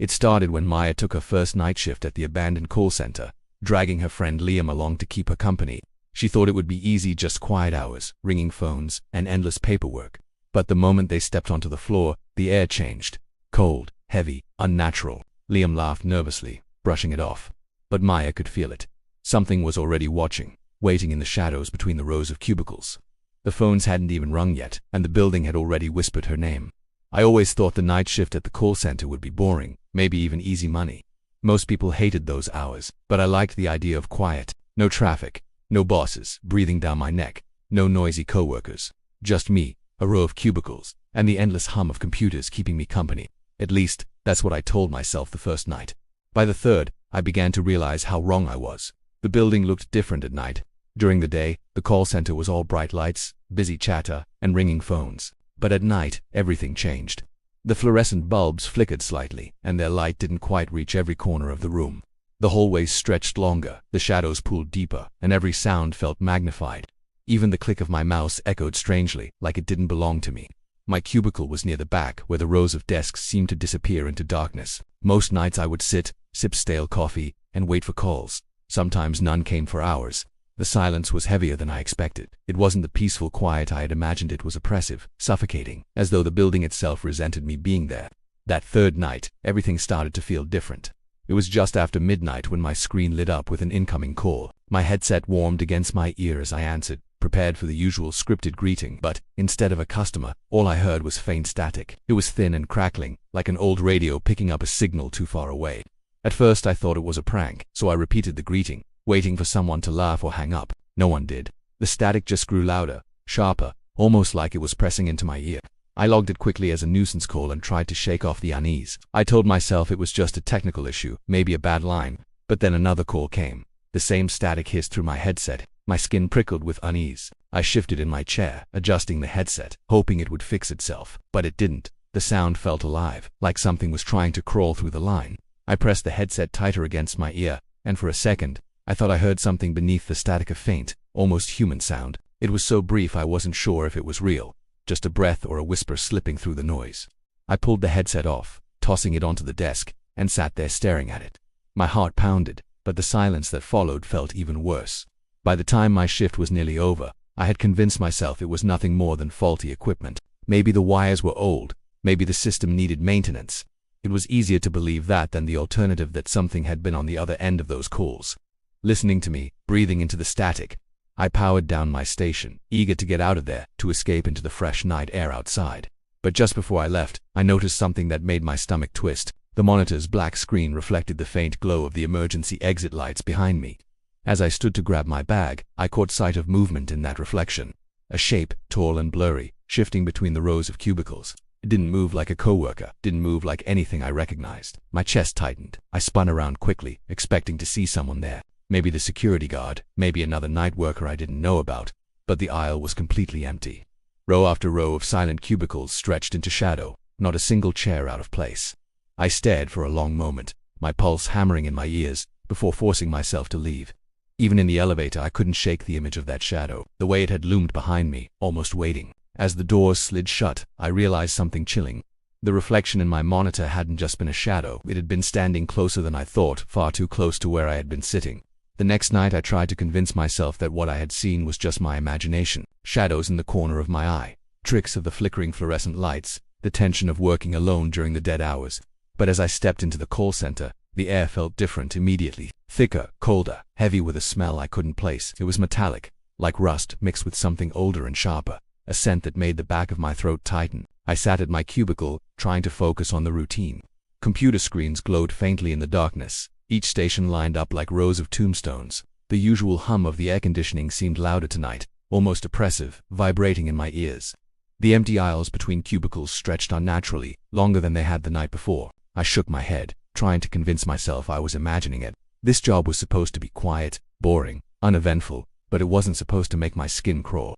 It started when Maya took her first night shift at the abandoned call center, dragging her friend Liam along to keep her company. She thought it would be easy, just quiet hours, ringing phones, and endless paperwork. But the moment they stepped onto the floor, the air changed. Cold, heavy, unnatural. Liam laughed nervously, brushing it off. But Maya could feel it. Something was already watching, waiting in the shadows between the rows of cubicles. The phones hadn't even rung yet, and the building had already whispered her name. I always thought the night shift at the call center would be boring, maybe even easy money. Most people hated those hours, but I liked the idea of quiet. No traffic, no bosses breathing down my neck, no noisy coworkers. Just me, a row of cubicles, and the endless hum of computers keeping me company. At least, that's what I told myself the first night. By the third, I began to realize how wrong I was. The building looked different at night. During the day, the call center was all bright lights, busy chatter, and ringing phones. But at night, everything changed. The fluorescent bulbs flickered slightly, and their light didn't quite reach every corner of the room. The hallways stretched longer, the shadows pooled deeper, and every sound felt magnified. Even the click of my mouse echoed strangely, like it didn't belong to me. My cubicle was near the back, where the rows of desks seemed to disappear into darkness. Most nights I would sit, sip stale coffee, and wait for calls. Sometimes none came for hours. The silence was heavier than I expected. It wasn't the peaceful quiet I had imagined. It was oppressive, suffocating, as though the building itself resented me being there. That third night, everything started to feel different. It was just after midnight when my screen lit up with an incoming call. My headset warmed against my ear as I answered, prepared for the usual scripted greeting, but instead of a customer, all I heard was faint static. It was thin and crackling, like an old radio picking up a signal too far away. At first I thought it was a prank, so I repeated the greeting, waiting for someone to laugh or hang up. No one did. The static just grew louder, sharper, almost like it was pressing into my ear. I logged it quickly as a nuisance call and tried to shake off the unease. I told myself it was just a technical issue, maybe a bad line, but then another call came. The same static hissed through my headset. My skin prickled with unease. I shifted in my chair, adjusting the headset, hoping it would fix itself, but it didn't. The sound felt alive, like something was trying to crawl through the line. I pressed the headset tighter against my ear, and for a second, I thought I heard something beneath the static, a faint, almost human sound. It was so brief I wasn't sure if it was real, just a breath or a whisper slipping through the noise. I pulled the headset off, tossing it onto the desk, and sat there staring at it. My heart pounded, but the silence that followed felt even worse. By the time my shift was nearly over, I had convinced myself it was nothing more than faulty equipment. Maybe the wires were old, maybe the system needed maintenance. It was easier to believe that than the alternative that something had been on the other end of those calls, listening to me, breathing into the static. I powered down my station, eager to get out of there, to escape into the fresh night air outside. But just before I left, I noticed something that made my stomach twist. The monitor's black screen reflected the faint glow of the emergency exit lights behind me. As I stood to grab my bag, I caught sight of movement in that reflection. A shape, tall and blurry, shifting between the rows of cubicles. It didn't move like a coworker, didn't move like anything I recognized. My chest tightened. I spun around quickly, expecting to see someone there. Maybe the security guard, maybe another night worker I didn't know about. But the aisle was completely empty. Row after row of silent cubicles stretched into shadow, not a single chair out of place. I stared for a long moment, my pulse hammering in my ears, before forcing myself to leave. Even in the elevator, I couldn't shake the image of that shadow, the way it had loomed behind me, almost waiting. As the doors slid shut, I realized something chilling. The reflection in my monitor hadn't just been a shadow, it had been standing closer than I thought, far too close to where I had been sitting. The next night I tried to convince myself that what I had seen was just my imagination. Shadows in the corner of my eye, tricks of the flickering fluorescent lights, the tension of working alone during the dead hours. But as I stepped into the call center, the air felt different immediately. Thicker, colder, heavy with a smell I couldn't place. It was metallic, like rust mixed with something older and sharper, a scent that made the back of my throat tighten. I sat at my cubicle, trying to focus on the routine. Computer screens glowed faintly in the darkness, each station lined up like rows of tombstones. The usual hum of the air conditioning seemed louder tonight, almost oppressive, vibrating in my ears. The empty aisles between cubicles stretched unnaturally, longer than they had the night before. I shook my head, trying to convince myself I was imagining it. This job was supposed to be quiet, boring, uneventful, but it wasn't supposed to make my skin crawl.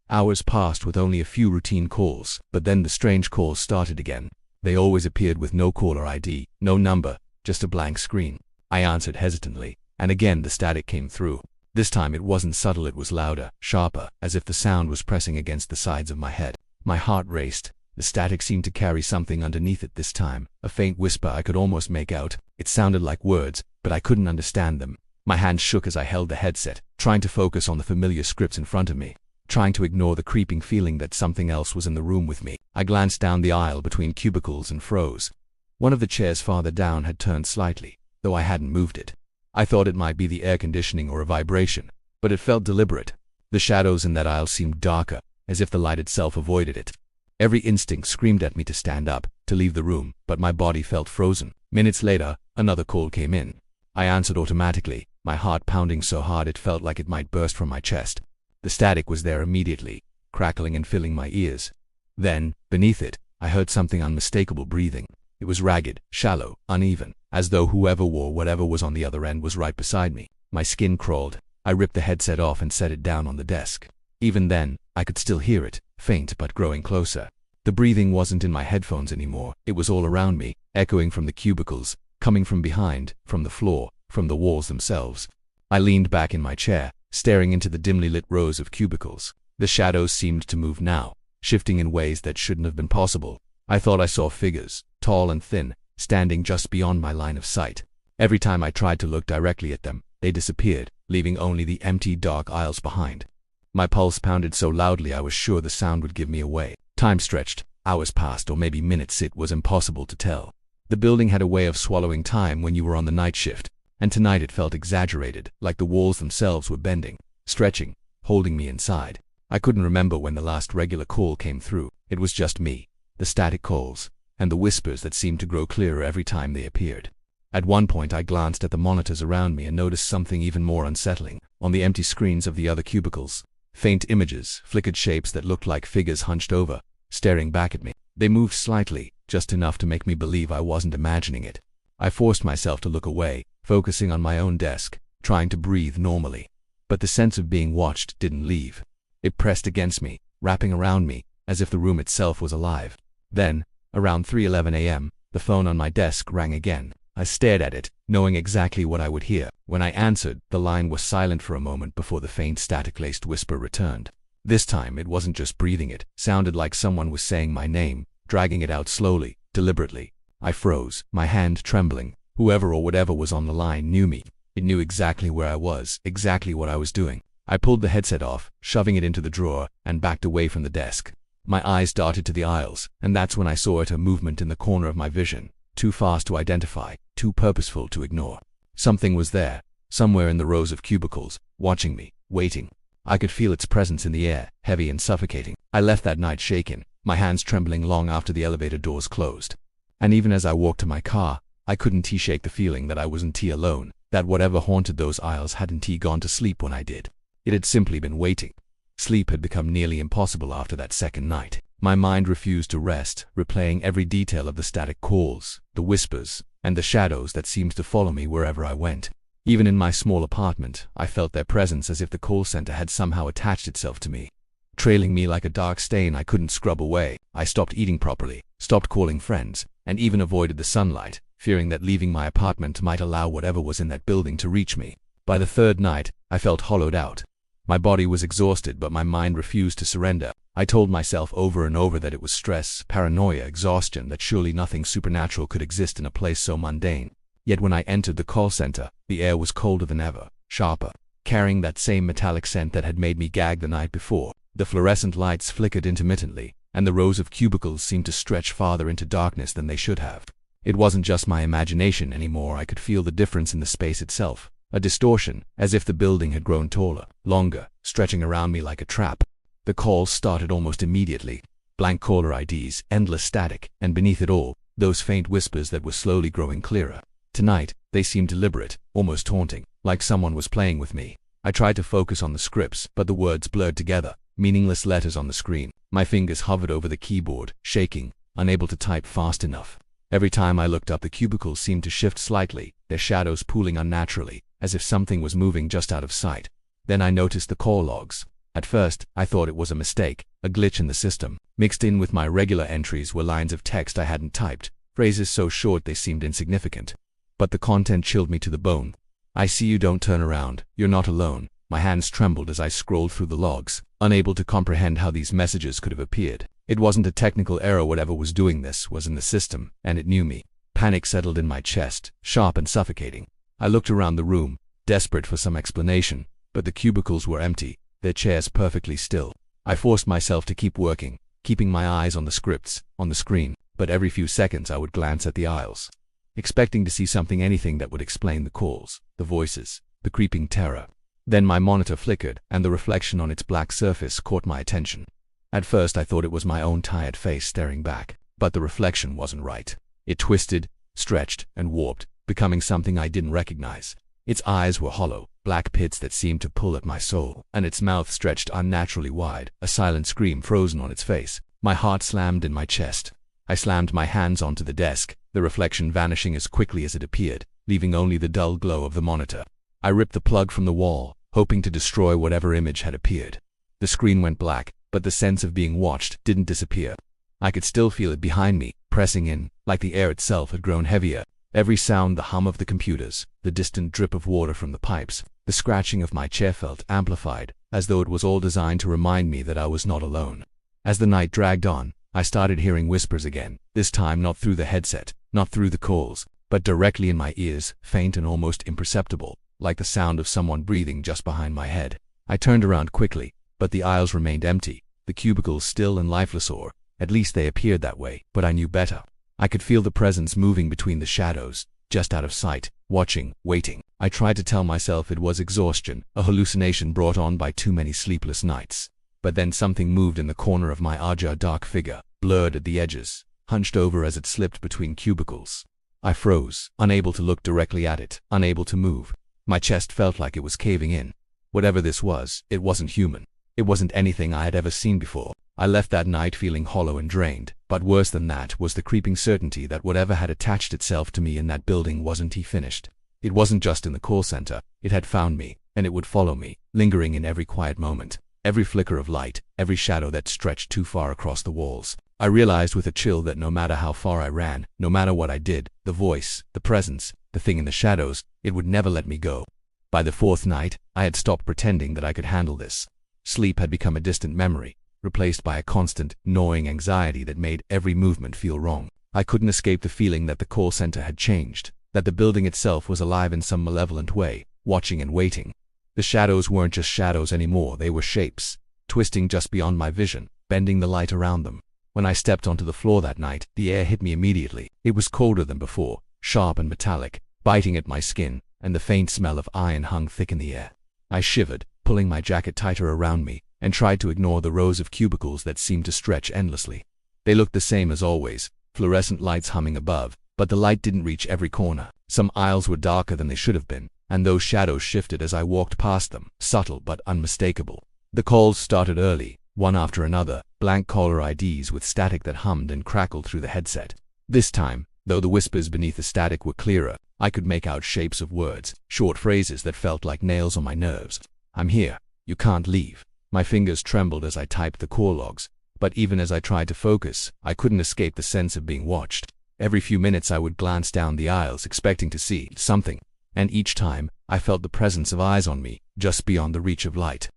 Hours passed with only a few routine calls, but then the strange calls started again. They always appeared with no caller ID, no number, just a blank screen. I answered hesitantly, and again the static came through. This time it wasn't subtle, it was louder, sharper, as if the sound was pressing against the sides of my head. My heart raced. The static seemed to carry something underneath it this time, a faint whisper I could almost make out. It sounded like words, but I couldn't understand them. My hand shook as I held the headset, trying to focus on the familiar scripts in front of me, trying to ignore the creeping feeling that something else was in the room with me. I glanced down the aisle between cubicles and froze. One of the chairs farther down had turned slightly, though I hadn't moved it. I thought it might be the air conditioning or a vibration, but it felt deliberate. The shadows in that aisle seemed darker, as if the light itself avoided it. Every instinct screamed at me to stand up, to leave the room, but my body felt frozen. Minutes later, another call came in. I answered automatically, my heart pounding so hard it felt like it might burst from my chest. The static was there immediately, crackling and filling my ears. Then, beneath it, I heard something unmistakable breathing. It was ragged, shallow, uneven, as though whoever wore whatever was on the other end was right beside me. My skin crawled. I ripped the headset off and set it down on the desk. Even then, I could still hear it, faint but growing closer. The breathing wasn't in my headphones anymore. It was all around me, echoing from the cubicles, coming from behind, from the floor, from the walls themselves. I leaned back in my chair, staring into the dimly lit rows of cubicles. The shadows seemed to move now, shifting in ways that shouldn't have been possible. I thought I saw figures, tall and thin, standing just beyond my line of sight. Every time I tried to look directly at them, they disappeared, leaving only the empty, dark aisles behind. My pulse pounded so loudly I was sure the sound would give me away. Time stretched. Hours passed, or maybe minutes. It was impossible to tell. The building had a way of swallowing time when you were on the night shift, and tonight it felt exaggerated, like the walls themselves were bending, stretching, holding me inside. I couldn't remember when the last regular call came through. It was just me, the static calls, and the whispers that seemed to grow clearer every time they appeared. At one point I glanced at the monitors around me and noticed something even more unsettling. On the empty screens of the other cubicles, faint images, flickered shapes that looked like figures hunched over, staring back at me. They moved slightly, just enough to make me believe I wasn't imagining it. I forced myself to look away, focusing on my own desk, trying to breathe normally. But the sense of being watched didn't leave. It pressed against me, wrapping around me, as if the room itself was alive. Then, around 3:11 a.m., the phone on my desk rang again. I stared at it, knowing exactly what I would hear. When I answered, the line was silent for a moment before the faint static-laced whisper returned. This time, it wasn't just breathing, it sounded like someone was saying my name, dragging it out slowly, deliberately. I froze, my hand trembling. Whoever or whatever was on the line knew me. It knew exactly where I was, exactly what I was doing. I pulled the headset off, shoving it into the drawer, and backed away from the desk. My eyes darted to the aisles, and that's when I saw it, a movement in the corner of my vision. Too fast to identify, too purposeful to ignore. Something was there, somewhere in the rows of cubicles, watching me, waiting. I could feel its presence in the air, heavy and suffocating. I left that night shaken, my hands trembling long after the elevator doors closed. And even as I walked to my car, I couldn't shake the feeling that I wasn't alone, that whatever haunted those aisles hadn't gone to sleep when I did. It had simply been waiting. Sleep had become nearly impossible after that second night. My mind refused to rest, replaying every detail of the static calls, the whispers, and the shadows that seemed to follow me wherever I went. Even in my small apartment, I felt their presence, as if the call center had somehow attached itself to me, trailing me like a dark stain I couldn't scrub away. I stopped eating properly, stopped calling friends, and even avoided the sunlight, fearing that leaving my apartment might allow whatever was in that building to reach me. By the third night, I felt hollowed out. My body was exhausted, but my mind refused to surrender. I told myself over and over that it was stress, paranoia, exhaustion, that surely nothing supernatural could exist in a place so mundane. Yet when I entered the call center, the air was colder than ever, sharper, carrying that same metallic scent that had made me gag the night before. The fluorescent lights flickered intermittently, and the rows of cubicles seemed to stretch farther into darkness than they should have. It wasn't just my imagination anymore. I could feel the difference in the space itself. A distortion, as if the building had grown taller, longer, stretching around me like a trap. The calls started almost immediately. Blank caller IDs, endless static, and beneath it all, those faint whispers that were slowly growing clearer. Tonight, they seemed deliberate, almost taunting, like someone was playing with me. I tried to focus on the scripts, but the words blurred together, meaningless letters on the screen. My fingers hovered over the keyboard, shaking, unable to type fast enough. Every time I looked up, the cubicles seemed to shift slightly, their shadows pooling unnaturally, as if something was moving just out of sight. Then I noticed the call logs. At first, I thought it was a mistake, a glitch in the system. Mixed in with my regular entries were lines of text I hadn't typed, phrases so short they seemed insignificant. But the content chilled me to the bone. "I see you, don't turn around, you're not alone." My hands trembled as I scrolled through the logs. unable to comprehend how these messages could have appeared. It wasn't a technical error. Whatever was doing this was in the system, and it knew me. Panic settled in my chest, sharp and suffocating. I looked around the room, desperate for some explanation, but the cubicles were empty, their chairs perfectly still. I forced myself to keep working, keeping my eyes on the scripts, on the screen, but every few seconds I would glance at the aisles, expecting to see anything that would explain the calls, the voices, the creeping terror. Then my monitor flickered, and the reflection on its black surface caught my attention. At first I thought it was my own tired face staring back, but the reflection wasn't right. It twisted, stretched, and warped, becoming something I didn't recognize. Its eyes were hollow, black pits that seemed to pull at my soul, and its mouth stretched unnaturally wide, a silent scream frozen on its face. My heart slammed in my chest. I slammed my hands onto the desk, the reflection vanishing as quickly as it appeared, leaving only the dull glow of the monitor. I ripped the plug from the wall, hoping to destroy whatever image had appeared. The screen went black, but the sense of being watched didn't disappear. I could still feel it behind me, pressing in, like the air itself had grown heavier. Every sound, the hum of the computers, the distant drip of water from the pipes, the scratching of my chair felt amplified, as though it was all designed to remind me that I was not alone. As the night dragged on, I started hearing whispers again, this time not through the headset, not through the calls, but directly in my ears, faint and almost imperceptible, like the sound of someone breathing just behind my head. I turned around quickly, but the aisles remained empty, the cubicles still and lifeless, or at least they appeared that way, but I knew better. I could feel the presence moving between the shadows, just out of sight, watching, waiting. I tried to tell myself it was exhaustion, a hallucination brought on by too many sleepless nights. But then something moved in the corner of my eye, a dark figure, blurred at the edges, hunched over as it slipped between cubicles. I froze, unable to look directly at it, unable to move. My chest felt like it was caving in. Whatever this was, it wasn't human. It wasn't anything I had ever seen before. I left that night feeling hollow and drained, but worse than that was the creeping certainty that whatever had attached itself to me in that building wasn't finished. It wasn't just in the call center, it had found me, and it would follow me, lingering in every quiet moment, every flicker of light, every shadow that stretched too far across the walls. I realized with a chill that no matter how far I ran, no matter what I did, the voice, the presence, the thing in the shadows, it would never let me go. By the fourth night, I had stopped pretending that I could handle this. Sleep had become a distant memory, replaced by a constant, gnawing anxiety that made every movement feel wrong. I couldn't escape the feeling that the call center had changed, that the building itself was alive in some malevolent way, watching and waiting. The shadows weren't just shadows anymore, they were shapes, twisting just beyond my vision, bending the light around them. When I stepped onto the floor that night, the air hit me immediately. It was colder than before, sharp and metallic, biting at my skin, and the faint smell of iron hung thick in the air. I shivered, pulling my jacket tighter around me, and tried to ignore the rows of cubicles that seemed to stretch endlessly. They looked the same as always, fluorescent lights humming above, but the light didn't reach every corner. Some aisles were darker than they should have been, and those shadows shifted as I walked past them, subtle but unmistakable. The calls started early, one after another, blank caller IDs with static that hummed and crackled through the headset. This time, though the whispers beneath the static were clearer, I could make out shapes of words, short phrases that felt like nails on my nerves. "I'm here. You can't leave." My fingers trembled as I typed the call logs, but even as I tried to focus, I couldn't escape the sense of being watched. Every few minutes I would glance down the aisles expecting to see something, and each time, I felt the presence of eyes on me, just beyond the reach of light.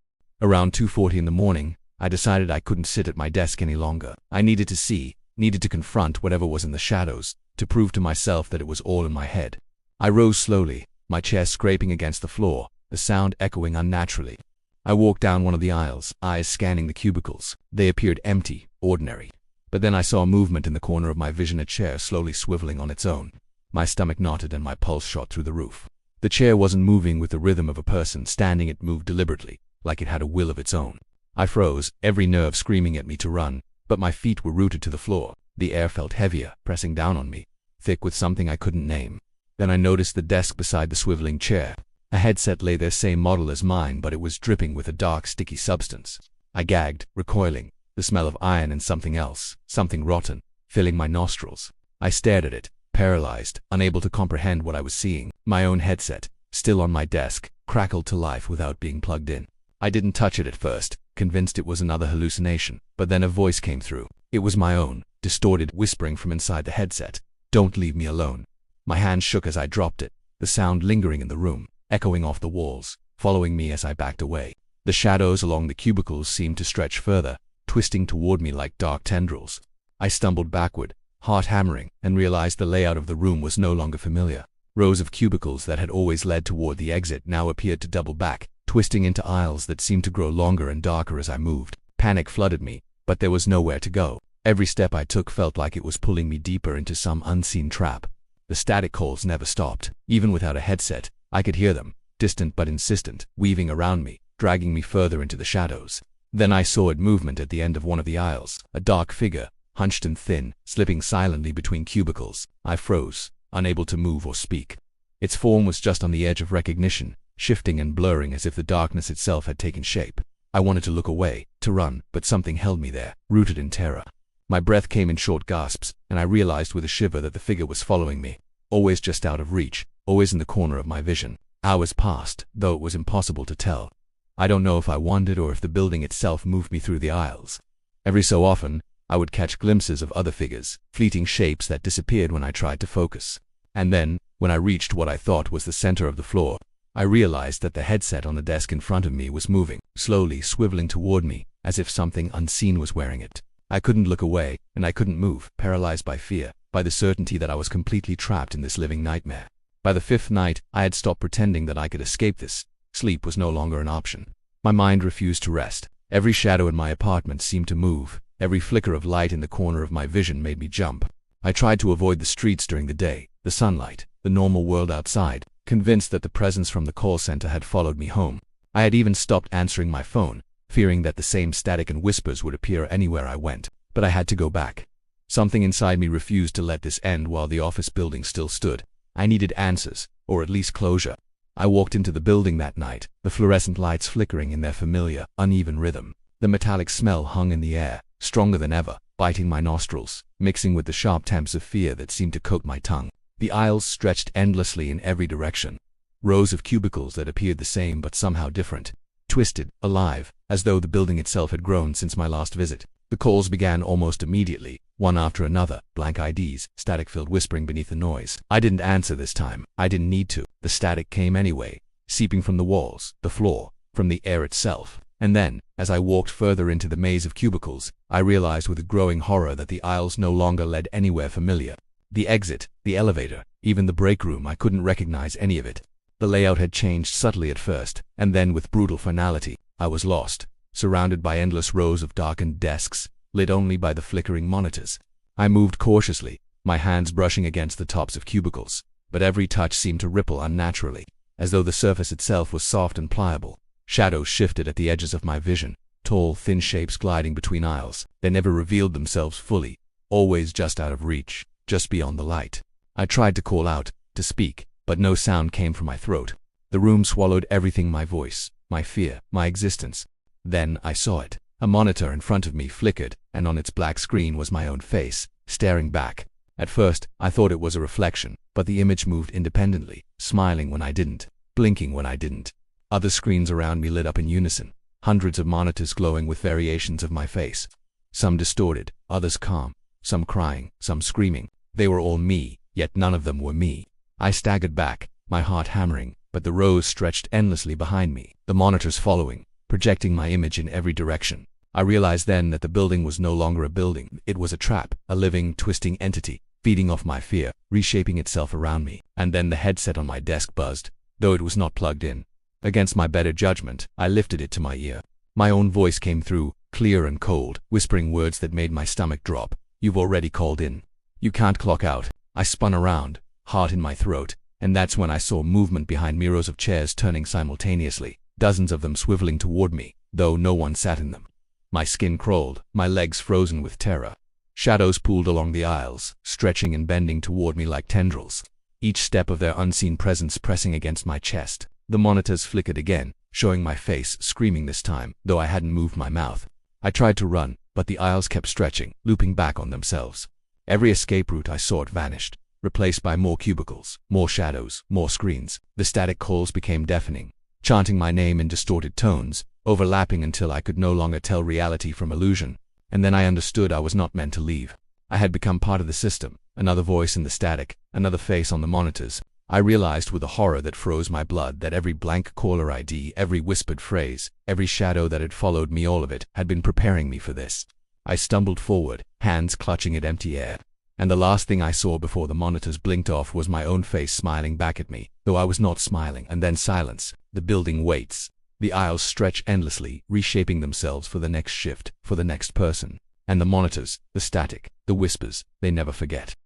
Around 2:40 in the morning, I decided I couldn't sit at my desk any longer. I needed to see, needed to confront whatever was in the shadows, to prove to myself that it was all in my head. I rose slowly, my chair scraping against the floor, the sound echoing unnaturally. I walked down one of the aisles, eyes scanning the cubicles. They appeared empty, ordinary. But then I saw movement in the corner of my vision, a chair slowly swiveling on its own. My stomach knotted and my pulse shot through the roof. The chair wasn't moving with the rhythm of a person standing, it moved deliberately, like it had a will of its own. I froze, every nerve screaming at me to run, but my feet were rooted to the floor. The air felt heavier, pressing down on me, thick with something I couldn't name. Then I noticed the desk beside the swiveling chair. A headset lay there, same model as mine, but it was dripping with a dark, sticky substance. I gagged, recoiling, the smell of iron and something else, something rotten, filling my nostrils. I stared at it, paralyzed, unable to comprehend what I was seeing. My own headset, still on my desk, crackled to life without being plugged in. I didn't touch it at first, convinced it was another hallucination, but then a voice came through. It was my own, distorted, whispering from inside the headset. "Don't leave me alone." My hand shook as I dropped it, the sound lingering in the room, echoing off the walls, following me as I backed away. The shadows along the cubicles seemed to stretch further, twisting toward me like dark tendrils. I stumbled backward, heart hammering, and realized the layout of the room was no longer familiar. Rows of cubicles that had always led toward the exit now appeared to double back, twisting into aisles that seemed to grow longer and darker as I moved. Panic flooded me, but there was nowhere to go. Every step I took felt like it was pulling me deeper into some unseen trap. The static calls never stopped. Even without a headset, I could hear them, distant but insistent, weaving around me, dragging me further into the shadows. Then I saw movement at the end of one of the aisles, a dark figure, hunched and thin, slipping silently between cubicles. I froze, unable to move or speak. Its form was just on the edge of recognition, shifting and blurring as if the darkness itself had taken shape. I wanted to look away, to run, but something held me there, rooted in terror. My breath came in short gasps, and I realized with a shiver that the figure was following me, always just out of reach, always in the corner of my vision. Hours passed, though it was impossible to tell. I don't know if I wandered or if the building itself moved me through the aisles. Every so often, I would catch glimpses of other figures, fleeting shapes that disappeared when I tried to focus. And then, when I reached what I thought was the center of the floor, I realized that the headset on the desk in front of me was moving, slowly swiveling toward me, as if something unseen was wearing it. I couldn't look away, and I couldn't move, paralyzed by fear, by the certainty that I was completely trapped in this living nightmare. By the fifth night, I had stopped pretending that I could escape this. Sleep was no longer an option. My mind refused to rest. Every shadow in my apartment seemed to move. Every flicker of light in the corner of my vision made me jump. I tried to avoid the streets during the day, the sunlight, the normal world outside, convinced that the presence from the call center had followed me home. I had even stopped answering my phone, fearing that the same static and whispers would appear anywhere I went. But I had to go back. Something inside me refused to let this end while the office building still stood. I needed answers, or at least closure. I walked into the building that night, the fluorescent lights flickering in their familiar, uneven rhythm. The metallic smell hung in the air, stronger than ever, biting my nostrils, mixing with the sharp temps of fear that seemed to coat my tongue. The aisles stretched endlessly in every direction. Rows of cubicles that appeared the same but somehow different. Twisted, alive, as though the building itself had grown since my last visit. The calls began almost immediately, one after another, blank IDs, static-filled whispering beneath the noise. I didn't answer this time. I didn't need to. The static came anyway, seeping from the walls, the floor, from the air itself. And then, as I walked further into the maze of cubicles, I realized with a growing horror that the aisles no longer led anywhere familiar. The exit, the elevator, even the break room, I couldn't recognize any of it. The layout had changed subtly at first, and then with brutal finality, I was lost, surrounded by endless rows of darkened desks, lit only by the flickering monitors. I moved cautiously, my hands brushing against the tops of cubicles, but every touch seemed to ripple unnaturally, as though the surface itself was soft and pliable. Shadows shifted at the edges of my vision, tall, thin shapes gliding between aisles. They never revealed themselves fully, always just out of reach, just beyond the light. I tried to call out, to speak, but no sound came from my throat. The room swallowed everything: my voice, my fear, my existence. Then I saw it. A monitor in front of me flickered, and on its black screen was my own face, staring back. At first, I thought it was a reflection, but the image moved independently, smiling when I didn't, blinking when I didn't. Other screens around me lit up in unison, hundreds of monitors glowing with variations of my face. Some distorted, others calm, some crying, some screaming. They were all me, yet none of them were me. I staggered back, my heart hammering, but the rows stretched endlessly behind me, the monitors following, projecting my image in every direction. I realized then that the building was no longer a building. It was a trap, a living, twisting entity, feeding off my fear, reshaping itself around me. And then the headset on my desk buzzed, though it was not plugged in. Against my better judgment, I lifted it to my ear. My own voice came through, clear and cold, whispering words that made my stomach drop. "You've already called in. You can't clock out." I spun around, heart in my throat, and that's when I saw movement behind me, rows of chairs turning simultaneously, dozens of them swiveling toward me, though no one sat in them. My skin crawled, my legs frozen with terror. Shadows pooled along the aisles, stretching and bending toward me like tendrils, each step of their unseen presence pressing against my chest. The monitors flickered again, showing my face, screaming this time, though I hadn't moved my mouth. I tried to run, but the aisles kept stretching, looping back on themselves. Every escape route I sought vanished, replaced by more cubicles, more shadows, more screens. The static calls became deafening, chanting my name in distorted tones, overlapping until I could no longer tell reality from illusion. And then I understood I was not meant to leave. I had become part of the system, another voice in the static, another face on the monitors, I realized with a horror that froze my blood that every blank caller ID, every whispered phrase, every shadow that had followed me, all of it had been preparing me for this. I stumbled forward, hands clutching at empty air. And the last thing I saw before the monitors blinked off was my own face smiling back at me, though I was not smiling. And then silence. The building waits. The aisles stretch endlessly, reshaping themselves for the next shift, for the next person. And the monitors, the static, the whispers, they never forget.